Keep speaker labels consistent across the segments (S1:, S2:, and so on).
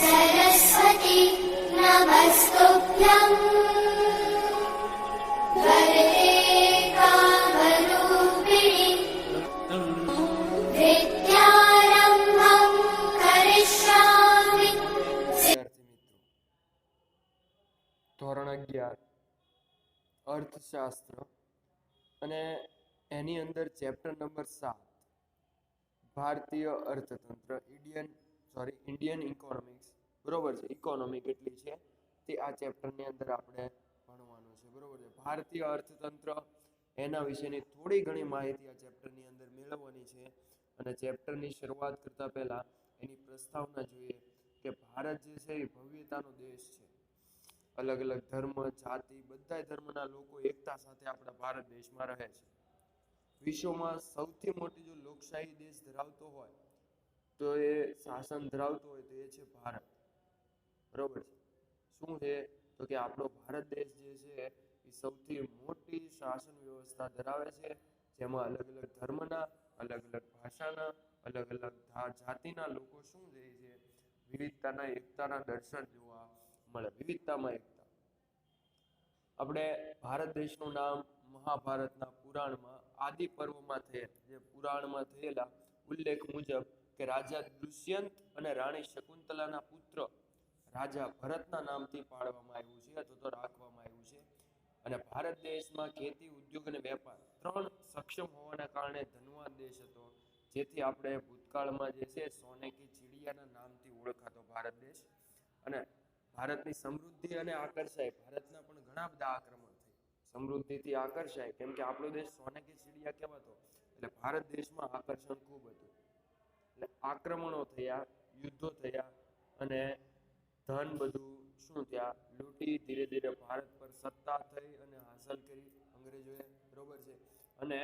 S1: सरस्वती नमस्तुभ्यं वरदे कामरूपिणि विद्यारम्भं करिष्यामि।
S2: ધોરણ 11 અર્થશાસ્ત્ર અને એની અંદર ચેપ્ટર નંબર 7 ભારતીય અર્થતંત્ર ઇન્ડિયન ઇકોનોમિક્સ, બરોબર છે. ઇકોનોમી કેટલી છે તે આ ચેપ્ટરની અંદર આપણે ભણવાનું છે, બરોબર છે. ભારતીય અર્થતંત્ર એના વિશેની થોડી ઘણી માહિતી આ ચેપ્ટરની અંદર મેળવવાની છે. અને ચેપ્ટરની શરૂઆત કરતા પહેલા એની પ્રસ્તાવના જોઈએ કે ભારત જે છે એ ભવ્યતાનો દેશ છે. અલગ અલગ ધર્મ, જાતિ, બધા ધર્મના લોકો એકતા સાથે આપણા ભારત દેશમાં રહે છે. વિશ્વમાં સૌથી મોટી જો લોકશાહી દેશ ધરાવતો હોય તો એ શાસન ધરાવતો હોય તો એ છે ભારત, બરોબર છે. શું છે તો કે આપણો ભારત દેશ જે છે એ સૌથી મોટી શાસન વ્યવસ્થા ધરાવે છે, જેમાં અલગ અલગ ધર્મના, અલગ અલગ ભાષાના, અલગ અલગ જાતિના લોકો શું છે વિવિધતાના એકતાના દર્શન જોવા મળે. વિવિધતામાં એકતા. આપણે ભારત દેશનું નામ મહાભારતના પુરાણમાં આદિ પર્વમાં થયેલા ઉલ્લેખ મુજબ કે રાજા દુષ્યંત અને રાણી શકુંતલાના પુત્ર રાજા ભરતના નામથી પાડવામાં આવ્યું છે અથવા તો રાખવામાં આવ્યું છે. અને ભારત દેશમાં ખેતી, ઉદ્યોગ અને વેપાર ત્રણ સક્ષમ હોવાના કારણે ધનવાન દેશ હતો, જેથી આપણે ભૂતકાળમાં જે છે સોને કી ચીડિયાના નામથી ઓળખાતો ભારત દેશ. અને ભારતની સમૃદ્ધિ અને આકર્ષાય, ભારતના પણ ઘણા બધા આક્રમણ થઈ, સમૃદ્ધિથી આકર્ષાય, કેમ કે આપણો દેશ સોને કી ચીડિયા કહેવાતો, એટલે ભારત દેશમાં આકર્ષણ ખૂબ હતું. એટલે આક્રમણો થયા, યુદ્ધો થયા અને ધન બધું શું થયા લૂંટી ધીરે ધીરે ભારત પર સત્તા થઈ અને હાંસલ કરી અંગ્રેજોએ, બરોબર છે. અને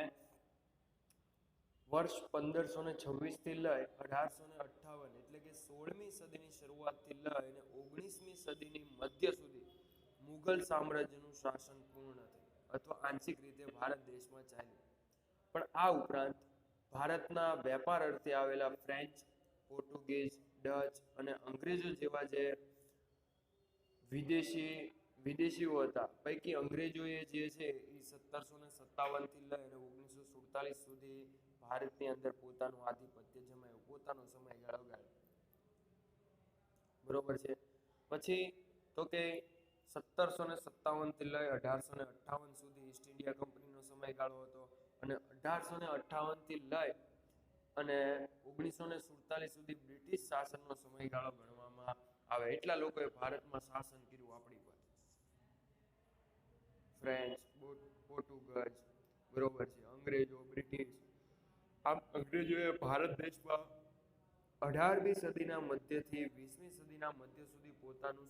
S2: વર્ષ 1526 થી લઈ 1858 એટલે કે 16મી સદીની શરૂઆતથી લઈ અને 19મી સદીની મધ્ય સુધી મુઘલ સામ્રાજ્યનું શાસન પૂર્ણ થયું અથવા આંશિક રીતે ભારત દેશમાં ચાલ્યું. પણ આ ઉપરાંત ભારતના વેપાર અર્થે આવેલા ફ્રેન્ચ, પોર્ટુગીઝ, ડચ અને અંગ્રેજો જેવા જે વિદેશીઓ હતા, પૈકી અંગ્રેજોએ જે છે એ 1757 થી લઈ અને 1947 સુધી ભારતની અંદર પોતાનું આધિપત્ય જમાવ્યું, પોતાનો સમયગાળો ગાળ્યો, બરોબર છે. પછી તો કે 1757 થી લઈ 1858 સુધી ઈસ્ટ ઇન્ડિયા કંપનીનો સમયગાળો હતો. અને 1858 થી લઈ અને 1947 સુધી બ્રિટિશ શાસનનો સમયગાળો ગણવામાં આવે. એટલા લોકોએ ભારતમાં શાસન કર્યું આપણી પર. ફ્રેન્ચ, પોર્ટુગીઝ, બરોબર છે, અંગ્રેજો, બ્રિટિશ. આમ અંગ્રેજોએ ભારત દેશમાં 18મી સદીના મધ્યથી 20મી સદીના મધ્ય સુધી પોતાનું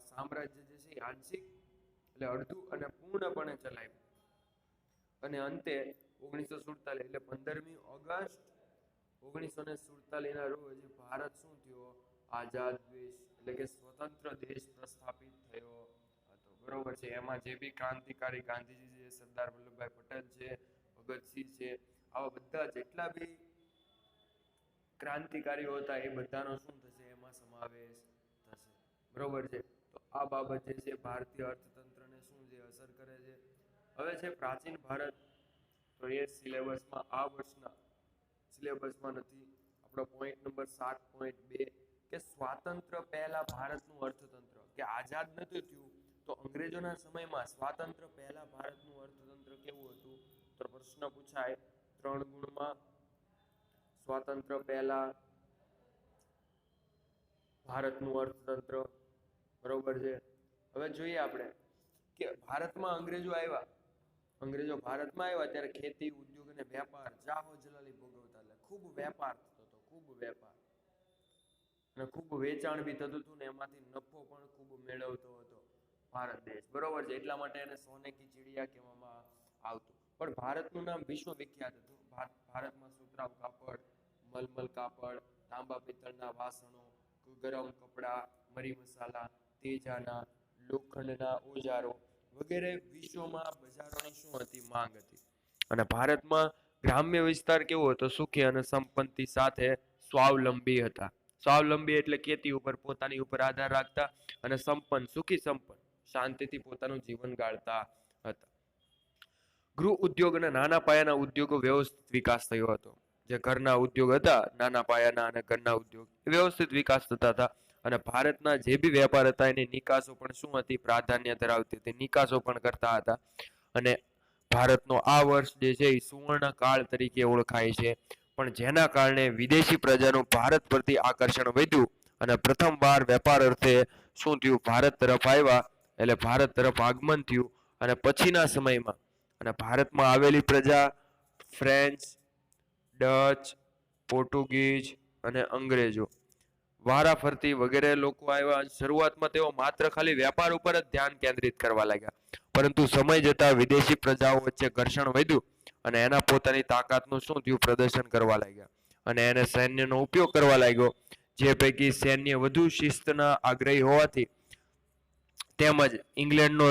S2: સામ્રાજ્ય જે છે આંશિક એટલે અડધું અને પૂર્ણપણે ચલાવ્યું. અને અંતે 1947 એટલે 15મી ઓગસ્ટ 1947 ના રોજ ભારત શું થયો? આઝાદ દેશ એટલે કે સ્વતંત્ર દેશ પ્રસ્થાપિત થયો હતો, બરોબર છે. એમાં જે બી ક્રાંતિકારી ગાંધીજી છે, સરદાર વલ્લભભાઈ પટેલ છે, ભગતસિંહ છે, આવા બધા જેટલા બી ક્રાંતિકારીઓ હતા એ બધાનો શું થશે એમાં સમાવેશ થશે, બરોબર છે. તો આ બાબત જે છે ભારતીય અર્થતંત્રને શું છે અસર કરે છે. હવે છે પ્રાચીન ભારત, તો એ સિલેબસમાં આ વર્ષના સિલેબસમાં નથી. આપણો પોઈન્ટ નંબર 7.2 કે સ્વાતંત્ર્ય પહેલા ભારતનું અર્થતંત્ર, કે આઝાદ નતું થયું તો અંગ્રેજોના સમયમાં સ્વાતંત્ર્ય પહેલા ભારતનું અર્થતંત્ર કેવું હતું? તો પ્રશ્ન પૂછાય 3 ગુણમાં. સ્વાતંત્ર્ય પહેલા ભારતનું અર્થતંત્ર, બરોબર છે. હવે જોઈએ આપણે કે ભારતમાં અંગ્રેજો ભારતમાં આવ્યા ત્યારે ખેતી, ઉદ્યોગ અને વેપાર જાહો જલાલી ભોગવતા, એટલે ખૂબ વેપાર થતો હતો, ખૂબ વેપાર અને ખૂબ વેચાણ બી થતું હતું ને એમાંથી નફો પણ ખૂબ મેળવતો હતો ભારત દેશ, બરોબર છે. એટલા માટે એને સોને કી ચીડિયા કહેવામાં આવતું. પણ ભારતનું નામ વિશ્વ વિખ્યાત હતું. ભારતમાં સુતરાઉ કાપડ, મલમલ કાપડ, તાંબા પિત્તળના વાસણો, ગરમ કપડા, મરી મસાલા, તેજાના, લોખંડના ઓજારો વગેરે વિશ્વમાં બજારોની શું હતી? માંગ હતી. અને ભારતમાં ગ્રામ્ય વિસ્તાર કેવો હતો? સુખી અને સંપત્તિ સાથે સ્વાવલંબી હતા. સ્વાવલંબી એટલે ખેતી ઉપર પોતાની ઉપર આધાર રાખતા, અને સંપન્ન સુખી સંપન્ન શાંતિથી પોતાનું જીવન ગાળતા હતા. ગૃહ ઉદ્યોગ અને નાના પાયાના ઉદ્યોગો વ્યવસ્થિત વિકાસ થયો હતો. જે ઘરના ઉદ્યોગ હતા, નાના પાયાના અને ઘરના ઉદ્યોગ વ્યવસ્થિત વિકાસ થતા હતા. અને ભારતના જે બી વેપાર હતા એની નિકાસો પણ શું હતી? પ્રાધાન્ય ધરાવતી હતી. નિકાસો પણ કરતા હતા. અને ભારતનો આ વર્ષ જે છે એ સુવર્ણ કાળ તરીકે ઓળખાય છે. પણ જેના કારણે વિદેશી પ્રજાનું ભારત પરથી આકર્ષણ વધ્યું અને પ્રથમવાર વેપાર અર્થે શું થયું? ભારત તરફ આવ્યા, એટલે ભારત તરફ આગમન થયું. અને પછીના સમયમાં અને ભારતમાં આવેલી પ્રજા ફ્રેન્ચ, ડચ, પોર્ટુગીઝ અને અંગ્રેજો વારાફરતી વગેરે લોકો આવ્યા. શરૂઆતમાં તેઓ માત્ર ખાલી વેપાર ઉપર જ ધ્યાન કેન્દ્રિત કરવા લાગ્યા, પરંતુ સમય જતા વિદેશી પ્રજાઓ વચ્ચે ઘર્ષણ વધ્યું અને એના પોતાની તાકાતનું શું થયું? પ્રદર્શન કરવા લાગ્યા. અને એને સૈન્યનો ઉપયોગ કરવા લાગ્યો. જે પૈકી સૈન્ય વધુ શિસ્તના આગ્રહી હોવાથી તેમજ ઇંગ્લેન્ડનો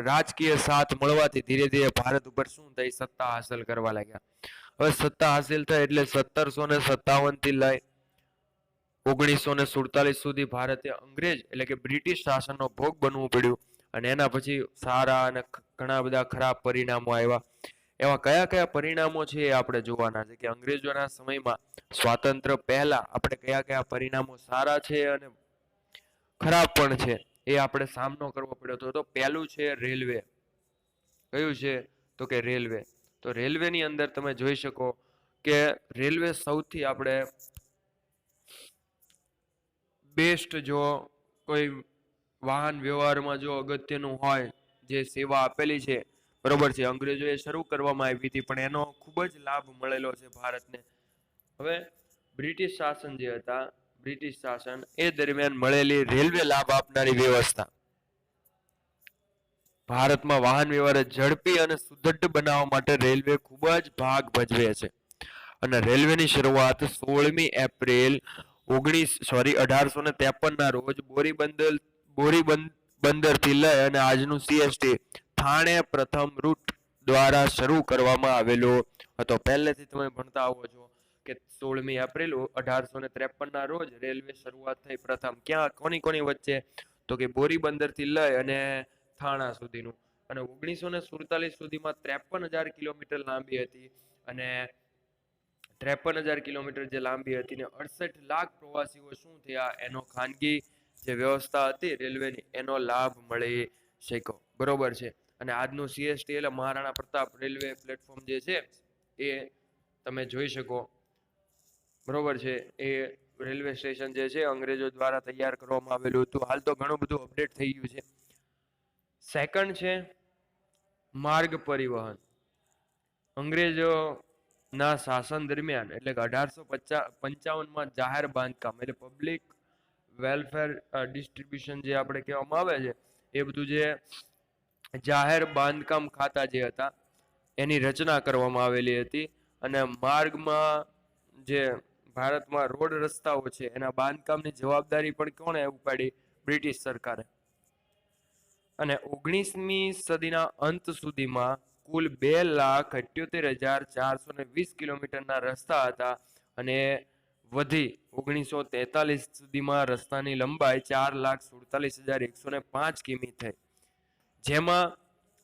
S2: રાજકીય સાથ મળવાથી ધીરે ધીરે ભારત ઉપર શું થઈ? સત્તા હાંસલ કરવા લાગ્યા. હવે સત્તા હાંસલ થઈ એટલે 1757 થી લઈ 1947 સુધી ભારતે અંગ્રેજ એટલે કે બ્રિટિશ શાસનનો ભોગ બનવું પડ્યું. અને એના પછી સારા અને ઘણા બધા ખરાબ પરિણામો આવ્યા. એવા કયા કયા પરિણામો છે એ આપણે જોવાના છે કે અંગ્રેજોના સમયમાં સ્વાતંત્ર્ય પહેલા આપણે કયા કયા પરિણામો સારા છે અને ખરાબ પણ છે એ આપણે સામનો કરવો પડ્યો હતો. તો પહેલું છે રેલવે. કયું છે? તો કે રેલવે. તો રેલવેની અંદર તમે જોઈ શકો કે રેલવે સૌથી આપણે બેસ્ટ, જો કોઈ વાહન વ્યવહારમાં જો અગત્યનું હોય, જે સેવા આપેલી છે, બરોબર છે, અંગ્રેજોએ શરૂ કરવામાં આવી હતી, પણ એનો ખૂબ જ લાભ મળેલો છે ભારતને. હવે બ્રિટિશ શાસન જે હતા, બ્રિટિશ શાસન એ દરમિયાન મળેલી રેલવે લાભ આપનારી વ્યવસ્થા ભારતમાં વાહન વ્યવહાર ઝડપી અને સુદૃઢ બનાવવા માટે રેલવે ખૂબ જ ભાગ ભજવે છે. અને રેલવેની શરૂઆત 16મી એપ્રિલ 1853 ના રોજ બોરીબંદરથી લઈ અને આજનું સીએસટી થાણે પ્રથમ રૂટ દ્વારા શરૂ કરવામાં આવેલો હતો. પહેલેથી તમે ભણતા આવો છો કે 16મી એપ્રિલ 1853 ના રોજ રેલવે શરૂઆત થઈ પ્રથમ. ક્યાં? કોની વચ્ચે? તો કે બોરીબંદરથી લઈ અને થાણા સુધીનું. અને 1947 સુધીમાં 53,000 કિલોમીટર લાંબી હતી. અને 53,000 કિલોમીટર જે લાંબી હતી ને 68 લાખ પ્રવાસીઓ શું થયા? એનો ખાનગી જે વ્યવસ્થા હતી રેલવેની એનો લાભ મળી શક્યો. બરોબર છે. અને આજનું સીએસટી એટલે મહારાણા પ્રતાપ રેલવે પ્લેટફોર્મ જે છે એ તમે જોઈ શકો. બરોબર છે. એ રેલવે સ્ટેશન જે છે અંગ્રેજો દ્વારા તૈયાર કરવામાં આવેલું હતું. હાલ તો ઘણું બધું અપડેટ થઈ ગયું છે. સેકન્ડ છે માર્ગ પરિવહન. અંગ્રેજો ના શાસન દરમિયાન એટલે કે 1855માં જાહેર બાંધકામ એટલે પબ્લિક વેલફેર ડિસ્ટ્રીબ્યુશન જે આપણે કહેવામાં આવે છે, એ બધું જે જાહેર બાંધકામ ખાતા જે હતા એની રચના કરવામાં આવેલી હતી. અને માર્ગમાં જે ભારતમાં રોડ રસ્તાઓ છે એના બાંધકામની જવાબદારી પણ કોણે ઉપાડી? બ્રિટિશ સરકારે. અને 19મી સદીના અંત સુધીમાં કુલ 2,78,420 કિલોમીટરના રસ્તા હતા. અને વધી 1943 સુધીમાં રસ્તાની લંબાઈ 4,47,105 કિમી થઈ. જેમાં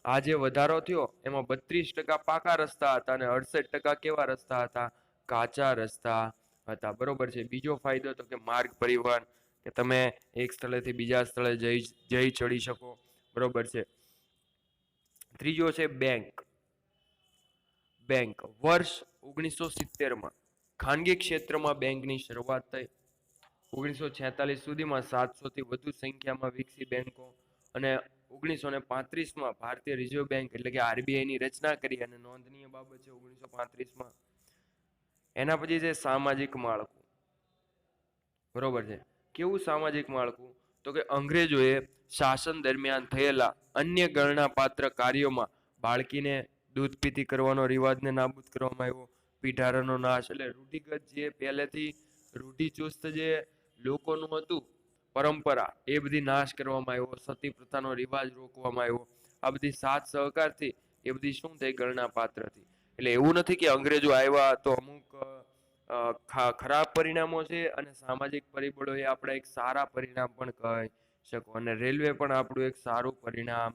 S2: આજે વધારો થયો એમાં 32% પાકા રસ્તા હતા અને 68% કેવા રસ્તા હતા? કાચા રસ્તા હતા. બરોબર છે. બીજો ફાયદો તો કે માર્ગ પરિવહન, કે તમે એક સ્થળેથી બીજા સ્થળે જઈ ચડી શકો. બરોબર છે. ત્રીજો છે બેંક. વર્ષ 1970માં ખાનગી ક્ષેત્રમાં બેંકની શરૂઆત થઈ. 1946 સુધીમાં 700 થી વધુ સંખ્યામાં વિકસી બેંકો. અને 1935માં ભારતીય રિઝર્વ બેંક એટલે કે આરબીઆઈ ની રચના કરી. અને નોંધનીય બાબત છે 1935માં. એના પછી છે સામાજિક માળખું. બરોબર છે. કેવું સામાજિક માળખું? તો કે અંગ્રેજોએ શાસન દરમિયાન થયેલા અન્ય ગણનાપાત્ર કાર્યોમાં બાળકીને દૂધ પીતી કરવાનો રિવાજને નાબૂદ કરવામાં આવ્યો. પીઢારાનો નાશ એટલે રૂઢિગત જે પહેલેથી રૂઢિચુસ્ત જે લોકોનું હતું પરંપરા એ બધી નાશ કરવામાં આવ્યો. સતી પ્રથાનો રિવાજ રોકવામાં આવ્યો. આ બધી સાથ સહકારથી એ બધી શું થઈ ગણના પાત્ર હતી. એટલે એવું નથી કે અંગ્રેજો આવ્યા તો અમુક ખરાબ પરિણામો છે અને સામાજિક પરિબળો એ આપણે એક સારા પરિણામ પણ કહી શકો અને રેલવે પણ આપણું એક સારું પરિણામ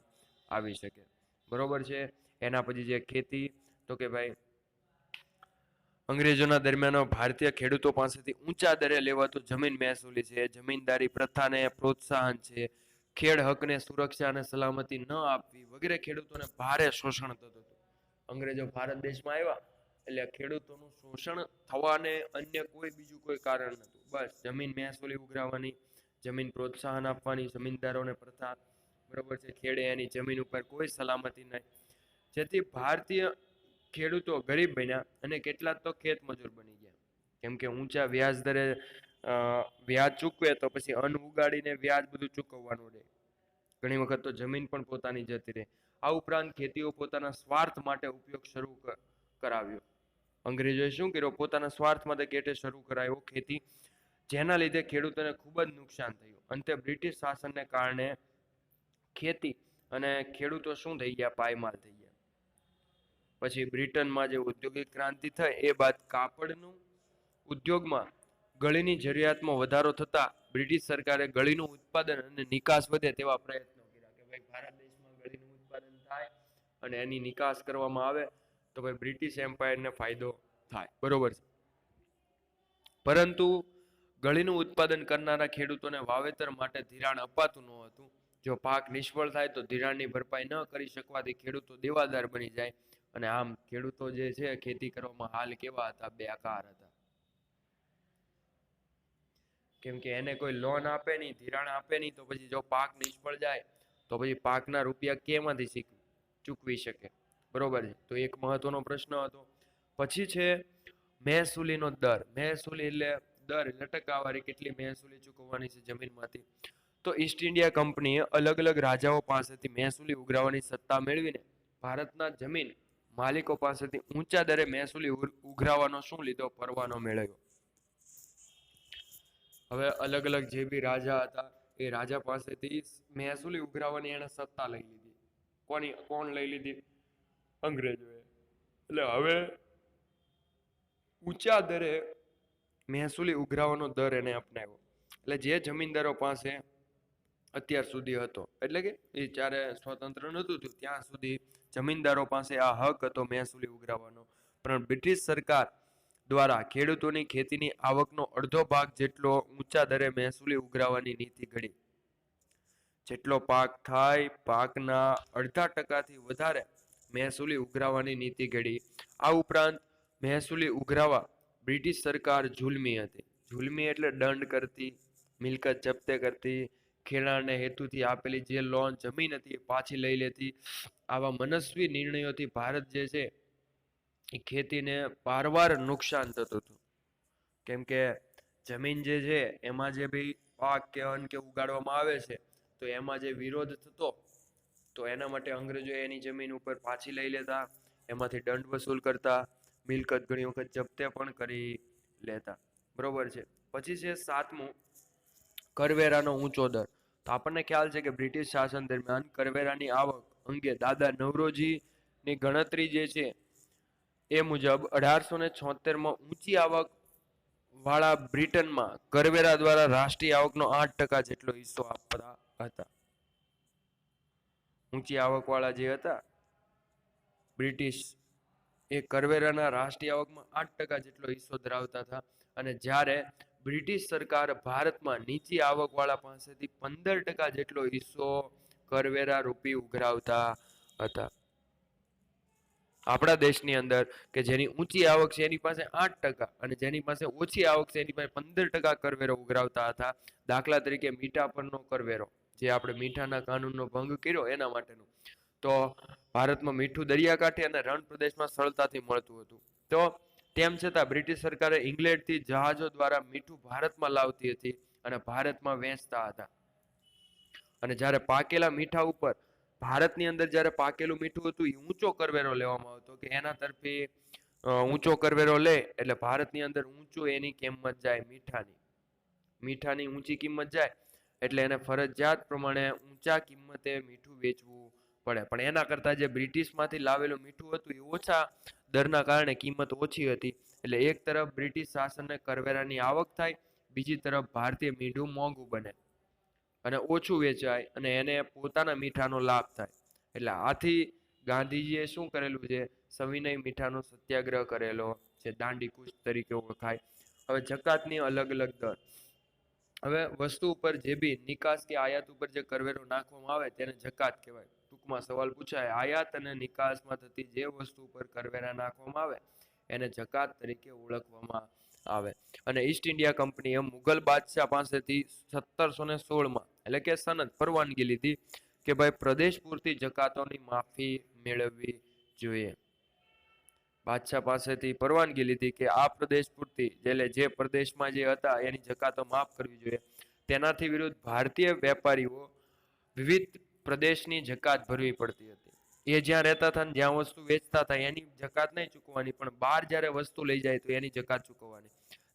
S2: આવી શકે. બરોબર છે. એના પછી જે ખેતી, તો કે ભાઈ અંગ્રેજોના દરમિયાન ભારતીય ખેડૂતો પાસેથી ઊંચા દરે લેવાતું જમીન મહેસૂલી છે, જમીનદારી પ્રથાને પ્રોત્સાહન છે, ખેડ હકને સુરક્ષા અને સલામતી ન આપવી વગેરે ખેડૂતોને ભારે શોષણ થતું હતું. અંગ્રેજો ભારત દેશમાં આવ્યા એટલે ખેડૂતોનું શોષણ થવાને અન્ય કોઈ બીજું કોઈ કારણ નહોતું. બસ જમીન મહેસૂલી ઉઘરાવવાની, જમીન પ્રોત્સાહન આપવાની, જમીનદારોને પ્રથા, બરોબર છે, ખેડે એની જમીન ઉપર કોઈ સલામતી નહીં, જેથી ભારતીય ખેડૂતો ગરીબ બન્યા અને કેટલાક તો ખેત મજૂર બની ગયા. કેમ કે ઊંચા વ્યાજ દરે વ્યાજ ચૂકવે તો પછી અન્ન ઉગાડીને વ્યાજ બધું ચૂકવવાનું રહે. ઘણી વખત તો જમીન પણ પોતાની જતી રહે. આ ઉપરાંત ખેતીઓ પોતાના સ્વાર્થ માટે ઉપયોગ શરૂ કરાવ્યો. અંગ્રેજોએ શું કર્યું? પોતાના સ્વાર્થ માટે કેટે શરૂ કરાયો ખેતી, જેના લીધે ખેડૂતોને ખૂબ જ નુકસાન થયું. અંતે બ્રિટિશ શાસનને કારણે ખેતી અને ખેડૂતો શું થઈ ગયા? પાયમાલ થઈ ગયા. પછી બ્રિટનમાં જે ઔદ્યોગિક ક્રાંતિ થઈ એ બાદ કાપડનું ઉદ્યોગમાં ગળીની જરૂરિયાતમાં વધારો થતા બ્રિટિશ સરકારે ગળીનું ઉત્પાદન અને નિકાસ વધે તેવા પ્રયત્નો કર્યા કે ભાઈ ભારત દેશમાં ગળીનું ઉત્પાદન થાય અને એની નિકાસ કરવામાં આવે તો ભાઈ બ્રિટિશ એમ્પાયરને ફાયદો થાય. બરોબર છે. પરંતુ ગળીનું ઉત્પાદન કરનારા ખેડૂતોને વાવેતર માટે ધિરાણ અપાતું ન હતું. જો પાક નિષ્ફળ થાય તો ધિરાણની ભરપાઈ ન કરી શકવાથી ખેડૂતો દેવાદાર બની જાય અને આમ ખેડૂતો જે છે ખેતી કરવામાં હાલ કેવા હતા? બેકાર હતા. કેમ કે એને કોઈ લોન આપે નહીં, ધિરાણ આપે નહીં, તો પછી જો પાક નિષ્ફળ જાય તો પછી પાકના રૂપિયા કેમાંથી ચૂકવી શકે? બરોબર છે. તો એક મહત્વનો પ્રશ્ન હતો. પછી છે મહેસૂલીનો દર. મહેસૂલી એટલે દર એટલે ટકાવારી, કેટલી મહેસૂલી ચૂકવવાની છે જમીનમાંથી. તો ઈસ્ટ ઇન્ડિયા કંપનીએ અલગ અલગ રાજાઓ પાસેથી મહેસૂલી ઉઘરાવવાની સત્તા મેળવીને ભારતના જમીન માલિકો પાસેથી ઊંચા દરે મહેસૂલી ઉઘરાવવાનો શું લીધો? પરવાનો મેળવ્યો. હવે અલગ અલગ જે બી રાજા હતા એ રાજા પાસેથી મહેસૂલી ઉઘરાવવાની એને સત્તા લઈ લીધી. કોણ લઈ લીધી? અંગ્રેજોએ. એટલે હવે ઊંચા દરે મહેસૂલી ઉઘરાવવાનો દર એને અપનાવ્યો. એટલે જે જમીનદારો પાસે અત્યાર સુધી હતો, એટલે કે એ જ્યારે સ્વતંત્ર નહોતું થયું ત્યાં સુધી જમીનદારો પાસે આ હક હતો મહેસૂલી ઉઘરાવવાનો, પણ બ્રિટિશ સરકાર દ્વારા ખેડૂતોની ખેતીની આવકનો અડધો ભાગ જેટલો ઊંચા દરે મહેસૂલી ઉઘરાવવાની નીતિ ઘડી. જેટલો પાક થાય પાકના અડધા ટકાથી વધારે મહેસૂલી ઉઘરાવવાની નીતિ ઘડી. આ ઉપરાંત મહેસૂલી ઉઘરાવા બ્રિટિશ સરકાર જુલમી હતી. જુલમી એટલે દંડ કરતી, મિલકત જપ્તે કરતી, ખેડાણને હેતુથી આપેલી જે લોન જમીન હતી એ પાછી લઈ લેતી. આવા મનસ્વી નિર્ણયોથી ભારત જે છે એ ખેતીને વારવાર નુકસાન થતું હતું. કેમ કે જમીન જે છે એમાં જે બી પાક કે અન્ન કે ઉગાડવામાં આવે છે તો એમાં જે વિરોધ થતો તો એના માટે અંગ્રેજો એની જમીન ઉપર પાછી લઈ લેતા, એમાંથી દંડ વસૂલ કરતા, મિલકત ઘણી વખત જપ્તે પણ કરી લેતા. બરોબર છે. પછી છે સાતમું, કરવેરાનો ઊંચો દર. તો આપણને ખ્યાલ છે કે બ્રિટિશ શાસન દરમિયાન કરવેરાની આવક અંગે દાદા નવરોજીની ગણતરી જે છે એ મુજબ 1876માં ઊંચી આવક વાળા બ્રિટનમાં કરવેરા દ્વારા રાષ્ટ્રીય આવકનો 8% જેટલો હિસ્સો આપતા હતા. ઊંચી આવક વાળા જે હતા બ્રિટિશ એ કરવેરાના રાષ્ટ્રીય આવકમાં 8% જેટલો હિસ્સો ધરાવતા હતા. અને જ્યારે બ્રિટિશ સરકાર ભારતમાં નીચી આવક વાળા પાસેથી 15% જેટલો હિસ્સો કરવેરા રૂપી ઉઘરાવતા હતા. આપણા દેશની અંદર કે જેની ઊંચી આવક છે એની પાસે 8% અને જેની પાસે ઓછી આવક છે એની પાસે 15% કરવેરો ઉઘરાવતા હતા. દાખલા તરીકે મીઠા પરનો કરવેરો, જે આપણે મીઠાના કાનૂનનો ભંગ કર્યો એના માટેનું. તો ભારતમાં મીઠું દરિયાકાંઠે અને રણ પ્રદેશમાં સરળતાથી મળતું હતું. તો તેમ છતાં બ્રિટિશ સરકારે ઇંગ્લેન્ડથી જહાજો દ્વારા મીઠું ભારતમાં લાવતી હતી અને ભારતમાં વેચતા હતા. અને જ્યારે પાકેલા મીઠા ઉપર ભારતની અંદર જ્યારે પાકેલું મીઠું હતું એ ઊંચો કરવેરો લેવામાં આવતો કે એના તરફી ઊંચો કરવેરો લે એટલે ભારતની અંદર ઊંચું એની કિંમત જાય મીઠાની ઊંચી કિંમત જાય એટલે એને ફરજિયાત પ્રમાણે ઊંચા કિંમતે મીઠું વેચવું પડે. પણ એના કરતાં જે બ્રિટિશમાંથી લાવેલું મીઠું હતું એ ઓછા દરના કારણે કિંમત ઓછી હતી. એટલે એક તરફ બ્રિટિશ શાસનને કરવેરાની આવક થાય, બીજી તરફ ભારતીય મીઠું મોંઘું બને અને ઓછું વેચાય અને એને પોતાના મીઠાનો લાભ થાય. એટલે આથી ગાંધીજીએ શું કરેલું છે, સવિનય મીઠાનો સત્યાગ્રહ કરેલો છે, દાંડી કૂચ તરીકે ઓળખાય. હવે જકાતની અલગ અલગ દર. હવે વસ્તુ ઉપર જે બી નિકાસ કે આયાત ઉપર જે કરવેરો નાખવામાં આવે તેને જકાત કહેવાય. ટૂંકમાં સવાલ પૂછાય, આયાત અને નિકાસમાં થતી જે વસ્તુ ઉપર કરવેરા નાખવામાં આવે એને જકાત તરીકે ઓળખવામાં આવે. અને ઈસ્ટ ઇન્ડિયા કંપનીએ મુગલ બાદશાહ પાસેથી 1716માં એટલે કે સનદ પરવાનગી લીધી કે ભાઈ પ્રદેશ પૂરતી જકાતોની માફી મેળવવી જોઈએ. બાદશાહ પાસેથી પરવાનગી લીધી કે આ પ્રદેશ પૂરતી એટલે જે પ્રદેશમાં જે હતા એની જકાતો માફ કરવી જોઈએ. તેનાથી વિરુદ્ધ ભારતીય વેપારીઓ વિવિધ પ્રદેશની જકાત ભરવી પડતી હતી. એ જ્યાં રહેતા હતા ને જ્યાં વસ્તુ વેચતા હતા એની જકાત નહીં ચૂકવવાની, પણ બહાર જ્યારે વસ્તુ લઈ જાય તો એની જકાત ચૂકવવાની.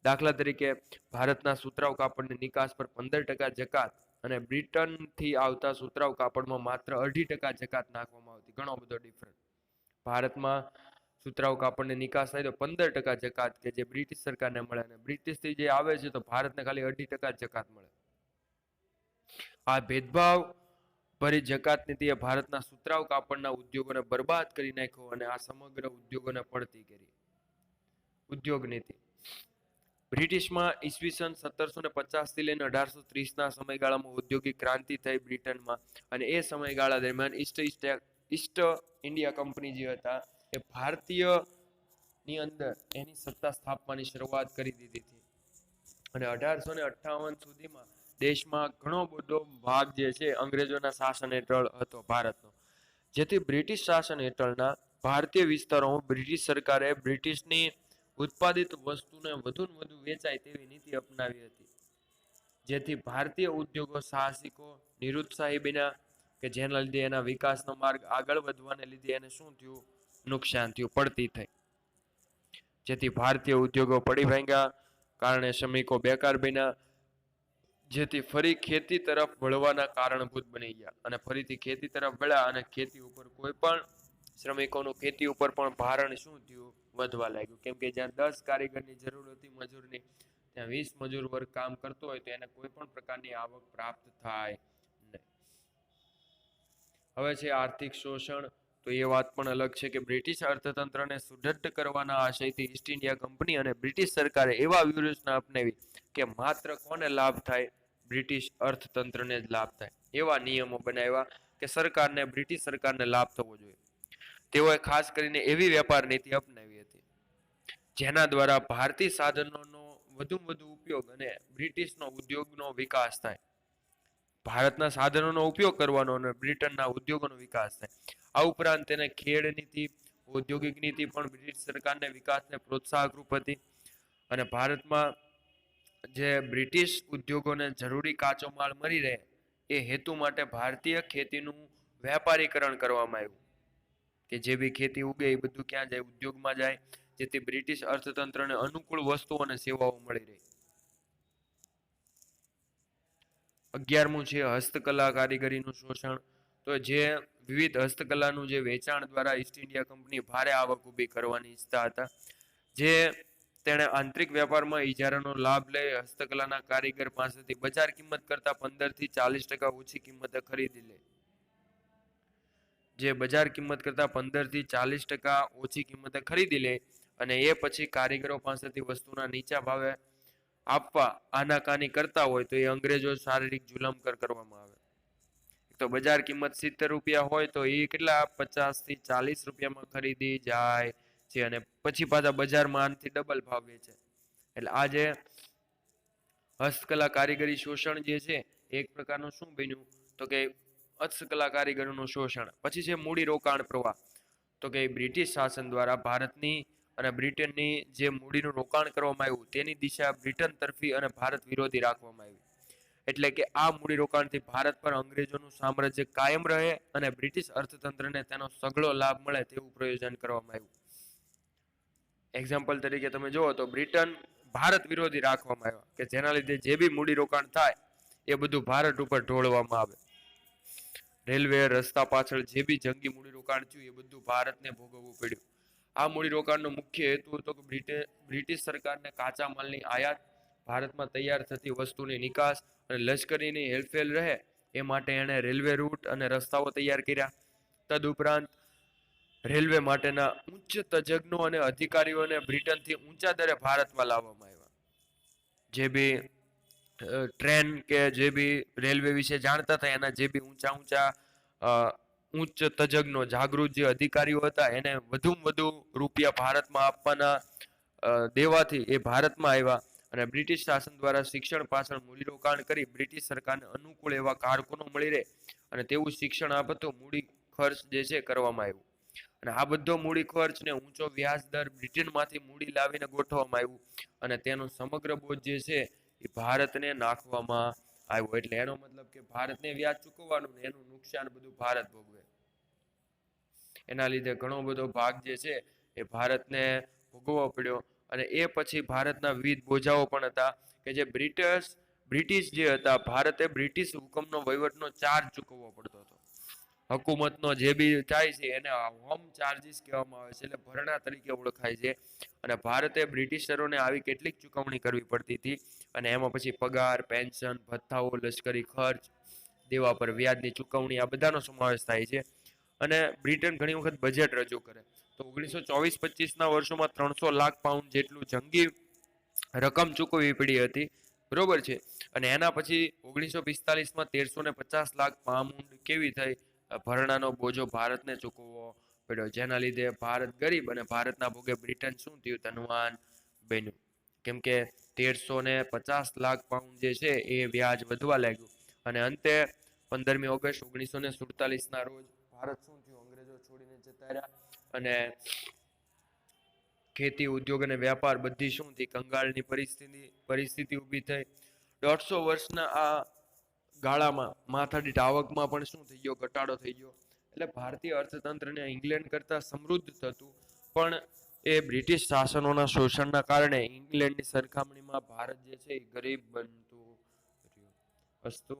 S2: દાખલા તરીકે ભારતના સુતરાઉ કાપડની નિકાસ પર 15% જકાત અને બ્રિટનથી આવતા સુતરાઉ કાપડમાં માત્ર 2.5% જકાત નાખવામાં આવતી. ઘણો બધો ડિફરન્સ. ભારતમાં સુતરાઉ કાપડની નિકાસ થાય તો 15% જકાત કે જે બ્રિટિશ સરકારને મળે, અને બ્રિટિશથી જે આવે છે તો ભારતને ખાલી 2.5% જકાત મળે. આ ભેદભાવ ભરી જકાત નીતિએ ભારતના સુતરાઉ કાપડના ઉદ્યોગોને બરબાદ કરી નાખ્યો અને આ સમગ્ર ઉદ્યોગોને પડતી કરી. ઉદ્યોગ નીતિ. બ્રિટિશમાં ઈસવીસન 1750 થી લઈને 1830ના સમયગાળામાં ઔદ્યોગિક ક્રાંતિ થઈ બ્રિટનમાં, અને એ સમયગાળા દરમિયાન ઈસ્ટ ઇન્ડિયા કંપની જે હતા એ ભારતીય ની અંદર એની સત્તા સ્થાપવાની શરૂઆત કરી દીધી હતી. અને 1858 સુધીમાં દેશમાં ઘણો બધો ભાગ જે છે અંગ્રેજોના શાસન હેઠળ હતો ભારતનો. જેથી બ્રિટિશ શાસન હેઠળના ભારતીય વિસ્તારોમાં બ્રિટિશ સરકારે બ્રિટિશની ઉત્પાદિત વસ્તુને વધુ ને વધુ વેચાય તેવી નીતિ અપનાવી હતી. જેથી ભારતીય ઉદ્યોગો સાહસિકો નિરુત્સાહી બન્યા કે જેના લીધે એના વિકાસનો માર્ગ આગળ વધવાને લીધે એને શું થયું, નુકસાન થયું, પડતી થઈ. જેથી ભારતીય ઉદ્યોગો પડી ભાંગ્યા, કારણે શ્રમિકો બેકાર બન્યા, જેથી ફરી ખેતી તરફ વળવાના કારણભૂત બની ગયા. અને ફરીથી ખેતી તરફ વળ્યા અને ખેતી ઉપર કોઈ પણ શ્રમિકોનું ખેતી ઉપર પણ ભારણ શું થયું, વધવા લાગ્યું. કેમ કે જ્યાં 10 કારીગરની જરૂર હતી મજૂરની, ત્યાં 20 મજૂર વર્ગ કામ કરતો હોય તો એને કોઈ પણ પ્રકારની આવક પ્રાપ્ત થાય નહીં. હવે છે આર્થિક શોષણ. તો એ વાત પણ અલગ છે કે બ્રિટિશ અર્થતંત્રને સુદૃઢ કરવાના આશયથી ઈસ્ટ ઇન્ડિયા કંપની અને બ્રિટિશ સરકારે એવા વ્યૂહરચના અપનાવી કે માત્ર કોને લાભ થાય, બ્રિટિશ અર્થતંત્રને જ લાભ થાય. એવા નિયમો બનાવ્યા કે સરકારને, બ્રિટિશ સરકારને લાભ થવો જોઈએ. તેઓએ ખાસ કરીને એવી વેપાર નીતિ અપનાવી હતી જેના દ્વારા ભારતીય સાધનોનો વધુમાં વધુ ઉપયોગ અને બ્રિટિશનો ઉદ્યોગનો વિકાસ થાય. ભારતના સાધનોનો ઉપયોગ કરવાનો અને બ્રિટનના ઉદ્યોગોનો વિકાસ થાય. આ ઉપરાંત તેને ખેડ નીતિ, ઔદ્યોગિક નીતિ પણ બ્રિટિશ સરકારને વિકાસને પ્રોત્સાહકરૂપ હતી. અને ભારતમાં જે બ્રિટિશ ઉદ્યોગોને જરૂરી કાચો માલ મળી રહે એ હેતુ માટે ભારતીય ખેતીનું વેપારીકરણ કરવામાં આવ્યું. કે જે બી ખેતી ઉગે એ બધું ક્યાં જાય, ઉદ્યોગમાં જાય, જેથી બ્રિટિશ અર્થતંત્રને અનુકૂળ વસ્તુઓ અને સેવાઓ મળી રહી. 11મું છે હસ્તકલા કારીગરીનું શોષણ. તો જે વિવિધ હસ્તકલાનું જે વેચાણ દ્વારા ઈસ્ટ ઇન્ડિયા કંપની ભારે આવક ઊભી કરવાની ઈચ્છતા હતા, જે તેણે આંતરિક વેપારમાં ઇજારાનો લાભ લઈ હસ્તકલાના કારીગર પાસેથી બજાર કિંમત કરતા 15 થી 40% ઓછી કિંમતે ખરીદી લે. જે બજાર કિંમત કરતા 15 થી 40% ઓછી કિંમતે ખરીદી લે અને એ પછી કારીગરો પાસેથી વસ્તુના નીચા ભાવે આપવા આનાકાની કરતા હોય તો એ અંગ્રેજો શારીરિક જુલમ કરવામાં આવે. તો બજાર કિંમત 70 રૂપિયા હોય તો એ કેટલા 50 થી 40 રૂપિયામાં ખરીદી જાય છે અને પછી પાછા બજારમાં આનાથી ડબલ ભાવ વેચે. એટલે આ જે હસ્તકલા કારીગરી શોષણ જે છે એક પ્રકારનું શું બન્યું, તો કે હસ્તકલા કારીગરોનું શોષણ. પછી છે મૂડી રોકાણ પ્રવાહ. તો કે બ્રિટિશ શાસન દ્વારા ભારતની અને બ્રિટનની જે મૂડીનું રોકાણ કરવામાં આવ્યું તેની દિશા બ્રિટન તરફી અને ભારત વિરોધી રાખવામાં આવી. એટલે કે આ મૂડી રોકાણથી ભારત પર અંગ્રેજોનું સામ્રાજ્ય કાયમ રહે અને બ્રિટિશ અર્થતંત્રને તેનો સઘળો લાભ મળે તેવું પ્રયોજન કરવામાં આવ્યું. એક્ઝામ્પલ તરીકે તમે જુઓ તો બ્રિટન ભારત વિરોધી રાખવામાં આવ્યા કે જેના લીધે જે બી મૂડી રોકાણ થાય એ બધું ભારત ઉપર ઢોળવામાં આવે. રેલવે, રસ્તા પાછળ જે બી જંગી મૂડીરોકાણ થયું એ બધું ભારતને ભોગવવું પડ્યું. આ મૂડીરોકાણનો મુખ્ય હેતુ હતો કે બ્રિટિશ સરકારને કાચા માલની આયાત, ભારતમાં તૈયાર થતી વસ્તુની નિકાસ અને લશ્કરીની હેરફેર રહે એ માટે એણે રેલવે રૂટ અને રસ્તાઓ તૈયાર કર્યા. તદુપરાંત રેલવે માટેના ઉચ્ચ તજજ્ઞો અને અધિકારીઓને બ્રિટનથી ઊંચા દરે ભારતમાં લાવવામાં આવ્યા. જે બી ટ્રેન કે જે બી રેલવે વિશે જાણતા હતા એના જે બી ઊંચા ઊંચા ઉચ્ચ તજજ્ઞો જાગૃત જે અધિકારીઓ હતા એને વધુમાં વધુ રૂપિયા ભારતમાં આપવાના દેવાથી એ ભારતમાં આવ્યા અને બ્રિટિશ શાસન દ્વારા શિક્ષણ પાછળ મૂડીરોકાણ કરી બ્રિટિશ સરકારને અનુકૂળ એવા કારકુનો મળી રહે અને તેવું શિક્ષણ આપતું મૂડી ખર્ચ જે છે કરવામાં આવ્યું. અને આ બધો મૂડી ખર્ચ ને ઊંચો વ્યાજ દર બ્રિટનમાંથી મૂડી લાવીને ગોઠવવામાં આવ્યું અને તેનો સમગ્ર બોજ જે છે એ ભારતને નાખવામાં આવ્યો. એટલે એનો મતલબ કે ભારતને વ્યાજ ચૂકવવાનું ને એનું નુકસાન બધું ભારત ભોગવે. એના લીધે ઘણો બધો ભાગ જે છે એ ભારતને ભોગવવો પડ્યો. અને એ પછી ભારતના વિવિધ બોજાઓ પણ હતા કે જે બ્રિટિશ જે હતા ભારતે બ્રિટિશ હુકમનો વહીવટનો ચાર્જ ચૂકવવો પડતો હતો. હકુમતનો જે બી થાય છે એને હોમ ચાર્જીસ કહેવામાં આવે છે, એટલે ભરણા તરીકે ઓળખાય છે. અને ભારતે બ્રિટિશરોને આવી કેટલીક ચૂકવણી કરવી પડતી હતી અને એમાં પછી પગાર, પેન્શન, ભથ્થાઓ, લશ્કરી ખર્ચ, દેવા પર વ્યાજની ચૂકવણી આ બધાનો સમાવેશ થાય છે. અને બ્રિટન ઘણી વખત બજેટ રજૂ કરે તો 1924-25ના વર્ષોમાં 300 લાખ પાઉન્ડ જેટલું જંગી રકમ ચૂકવવી પડી હતી. બરોબર છે. અને એના પછી 1945માં 1350 લાખ પાઉન્ડ કેવી થઈ ભરણાનો બોજો ભારતને ચૂકવવો પડ્યો, જેના લીધે ભારત ગરીબ અને ભારતના ભોગે બ્રિટન શું થયું ધનવાન બન્યું. કેમ કે 1350 લાખ પાઉન્ડ જે છે એ વ્યાજ વધવા લાગ્યું અને અંતે 15મી ઓગસ્ટ 1947ના રોજ ભારત શું થયું અંગ્રેજો છોડીને જતા રહ્યા અને ખેતી, ઉદ્યોગ અને વ્યાપાર બધી શું થઈ કંગાળની પરિસ્થિતિ ઊભી થઈ. 150 વર્ષના આ ગાળામાં માથાદીઠ આવકમાં પણ શું થઈ ગયો ઘટાડો થઈ ગયો. એટલે ભારતીય અર્થતંત્રને ઇંગ્લેન્ડ કરતા સમૃદ્ધ થતું પણ એ બ્રિટિશ શાસનોના શોષણના કારણે ઇંગ્લેન્ડની સરખામણીમાં ભારત જે છે એ ગરીબ બનતું રહ્યું. અસ્તુ.